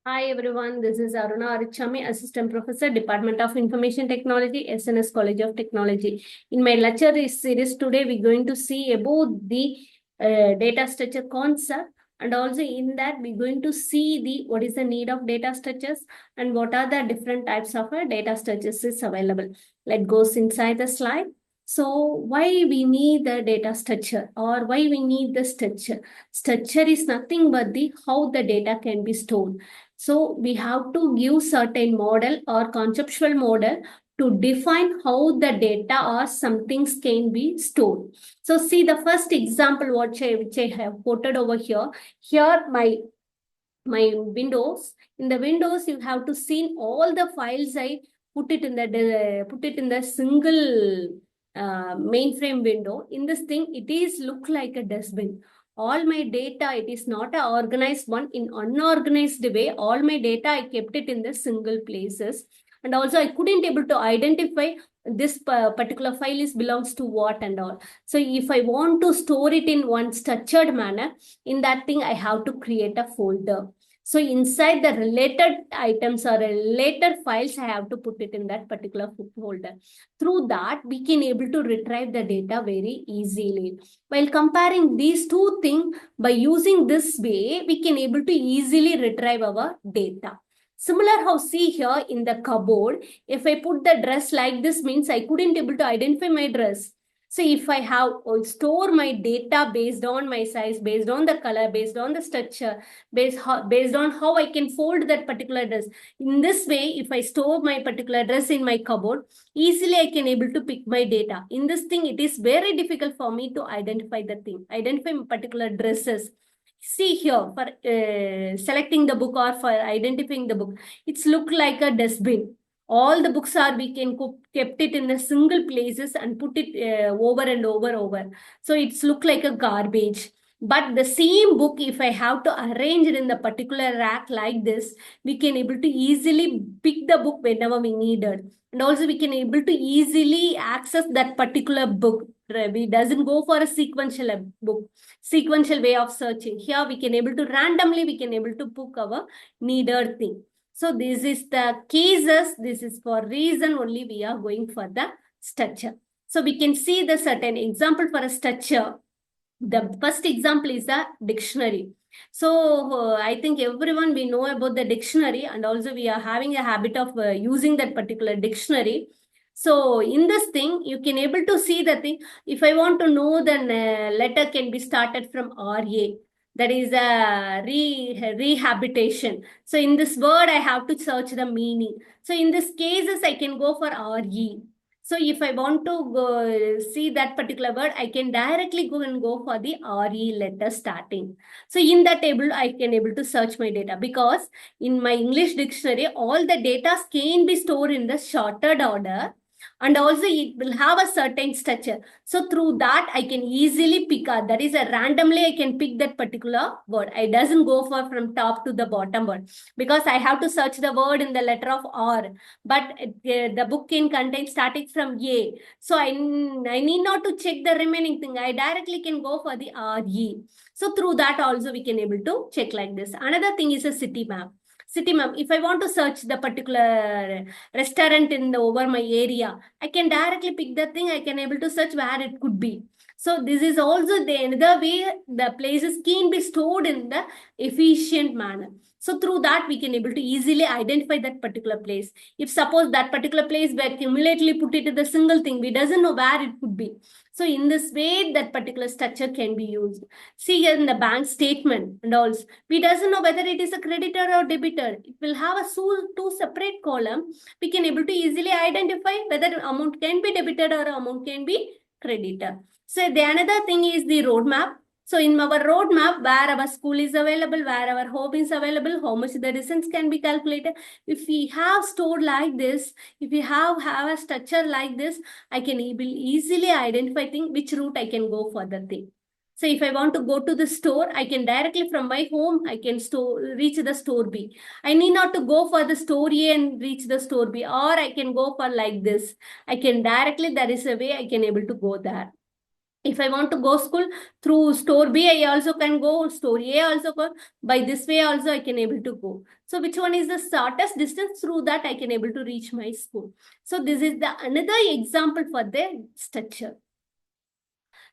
Hi everyone, this is Aruna Arichami, Assistant Professor, Department of Information Technology, SNS College of Technology. In my lecture series today, we're going to see about the data structure concept, and also in that we're going to see the what is the need of data structures and what are the different types of data structures is available. Let's go inside the slide. So why we need the data structure or why we need the structure? Structure is nothing but the how the data can be stored. So we have to give certain model or conceptual model to define how the data or some things can be stored. So see the first example which I have quoted over here. Here my Windows. In the Windows, you have to see all the files I put it in the single mainframe window. In this thing, it is look like a dustbin. All my data, it is not a organized one. In unorganized way, all my data, I kept it in the single places. And also, I couldn't able to identify this particular file is belongs to what and all. So if I want to store it in one structured manner, in that thing, I have to create a folder. So inside the related items or related files, I have to put it in that particular folder. Through that, we can able to retrieve the data very easily. While comparing these two things, by using this way, we can able to easily retrieve our data. Similar how see here in the cupboard, if I put the dress like this means I couldn't able to identify my dress. So if I have store my data based on my size, based on the color, based on the structure, based on how I can fold that particular dress. In this way, if I store my particular dress in my cupboard, easily I can able to pick my data. In this thing, it is very difficult for me to identify the thing, identify particular dresses. See here, for selecting the book or for identifying the book, it's look like a dustbin. All the books are, we can kept it in a single places and put it over and over. So it's look like a garbage. But the same book, if I have to arrange it in the particular rack like this, we can able to easily pick the book whenever we need it. And also we can able to easily access that particular book. We doesn't go for a sequential book, sequential way of searching. Here we can able to randomly, we can able to book our needed thing. So this is the cases. This is for reason only we are going for the structure. So we can see the certain example for a structure. The first example is the dictionary. So I think everyone we know about the dictionary, and also we are having a habit of using that particular dictionary. So in this thing, you can able to see the thing. If I want to know, then letter can be started from RA. That is a rehabilitation. So in this word, I have to search the meaning. So in this cases, I can go for RE. So if I want to go see that particular word, I can directly go for the RE letter starting. So in that table, I can able to search my data, because in my English dictionary, all the data can be stored in the sorted order, and also it will have a certain structure. So through that, I can easily pick up, that is a randomly I can pick that particular word. I doesn't go for from top to the bottom word, because I have to search the word in the letter of R, but the book can contain starting from A. So I need not to check the remaining thing. I directly can go for the RE. So through that also we can able to check like this. Another thing is a city map. City map. If I want to search the particular restaurant in the over my area, I can directly pick the thing. I can able to search where it could be. So this is also the another way the places can be stored in the efficient manner. So through that, we can able to easily identify that particular place. If suppose that particular place where cumulatively put it in the single thing, we doesn't know where it could be. So in this way, that particular structure can be used. See here in the bank statement and also, we doesn't know whether it is a creditor or debitor. It will have a two separate column. We can able to easily identify whether amount can be debited or amount can be creditor. So the another thing is the roadmap. So in our roadmap, where our school is available, where our home is available, how much the distance can be calculated. If we have stored like this, if we have a structure like this, I can easily identify which route I can go for the thing. So if I want to go to the store, I can directly from my home, I can reach the store B. I need not to go for the store A and reach the store B, or I can go for like this. I can directly, there is a way I can able to go there. If I want to go school through store B, I also can go. Store A also go. By this way also I can able to go. So which one is the shortest distance? Through that I can able to reach my school. So this is the another example for the structure.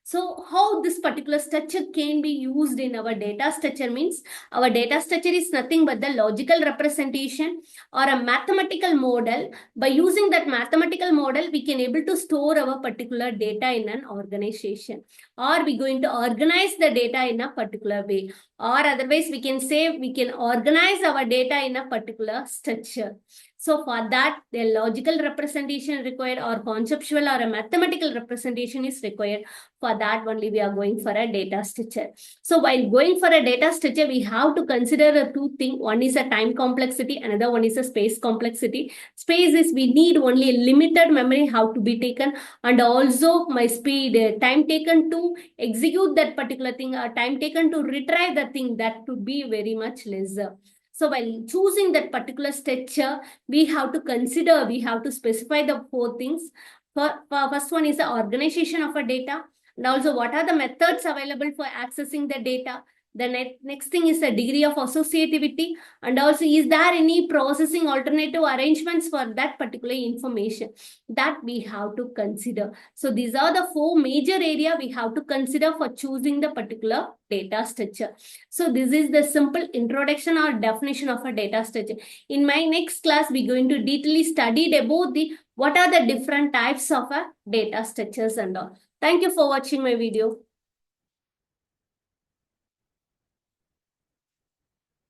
So how this particular structure can be used in our data structure means our data structure is nothing but the logical representation or a mathematical model. By using that mathematical model, we can able to store our particular data in an organization, or we going to organize the data in a particular way, or otherwise we can say we can organize our data in a particular structure. So for that, the logical representation required or conceptual or a mathematical representation is required. For that only we are going for a data structure. So while going for a data structure, we have to consider a two things. One is a time complexity, another one is a space complexity. Space is we need only a limited memory how to be taken, and also my speed, time taken to execute that particular thing, or time taken to retrieve the thing, that to be very much lesser. So while choosing that particular structure, we have to specify the four things. First one is the organization of a data, and also what are the methods available for accessing the data. The next thing is the degree of associativity, and also is there any processing alternative arrangements for that particular information, that we have to consider. So these are the four major areas we have to consider for choosing the particular data structure. So this is the simple introduction or definition of a data structure. In my next class, we're going to detailly study about the what are the different types of data structures and all. Thank you for watching my video.